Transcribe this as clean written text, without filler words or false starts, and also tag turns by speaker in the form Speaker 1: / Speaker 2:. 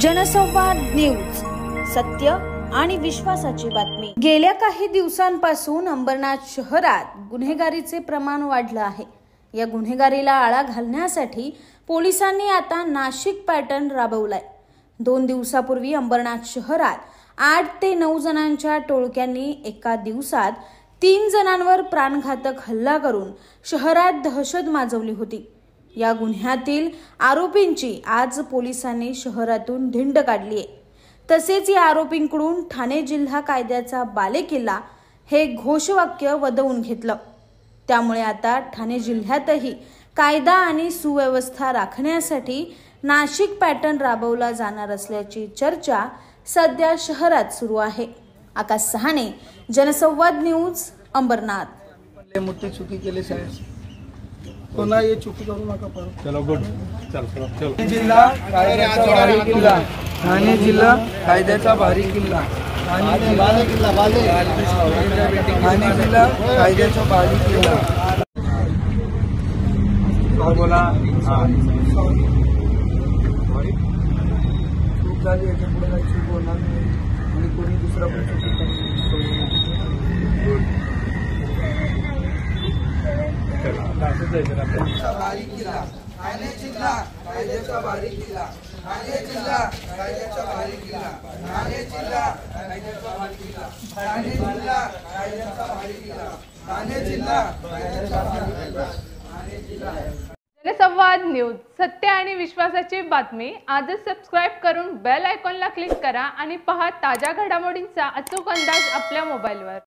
Speaker 1: जनसंवाद न्यूज, सत्य आणि विश्वासाची बातमी। गेल्या काही दिवसांपासून अंबरनाथ शहरात गुन्हेगारीचे प्रमाण वाढले आहे। या गुन्हेगारीला आळा घालण्यासाठी पोलिसांनी आता नाशिक पॅटर्न राबवलाय। 2 दिवसापूर्वी अंबरनाथ शहरात 8 ते 9 जणांच्या टोळक्यांनी एका दिवसात 3 जणांवर प्राणघातक हल्ला करून शहरात दहशत माजवली होती। या गुन्ह्यातील आरोपींची आज पोलिसांनी शहरातून धिंड काढली आहे। तसेच या आरोपींकडून ठाणे जिल्हा कायद्याचा बालेकिल्ला हे घोषवाक्य वदवून घेतलं। त्यामुळे आता ठाणे जिल्ह्यातही कायदा आणि सुव्यवस्था राखण्यासाठी नाशिक पॅटर्न राबवला जाणार असल्याची चर्चा सध्या शहरात सुरू आहे। आकाश सहाने, जनसंवाद न्यूज, अंबरनाथ।
Speaker 2: मोठी चुकी केली साहेब, पुन्हा ये चुकी करू नका परत। चलो गुड, चल जिल्हा कायद्याचा भारी किल्ला, ठाणे जिल्हा कायद्याचा भारी किल्ला, ठाणे जिल्हा कायद्याचा भारी किल्ला। बोला चूक झाली, याच्या पुढे काही चूक होणार नाही आणि कोणी दुसरा पण भारी किल्ला, ठाणे जिल्हा कायद्याचा भारी किल्ला, ठाणे जिल्हा कायद्याचा भारी किल्ला, ठाणे जिल्हा कायद्याचा भारी किल्ला, ठाणे जिल्हा कायद्याचा भारी किल्ला, ठाणे जिल्हा कायद्याचा भारी किल्ला, ठाणे जिल्हा।
Speaker 3: जनसंवाद न्यूज, सत्य आणि विश्वासाची बातमी। आजच सबस्क्राइब करून बेल आयकॉनला क्लिक करा आणि पहा ताज्या घडामोडींचा अचूक अंदाज आपल्या मोबाईलवर।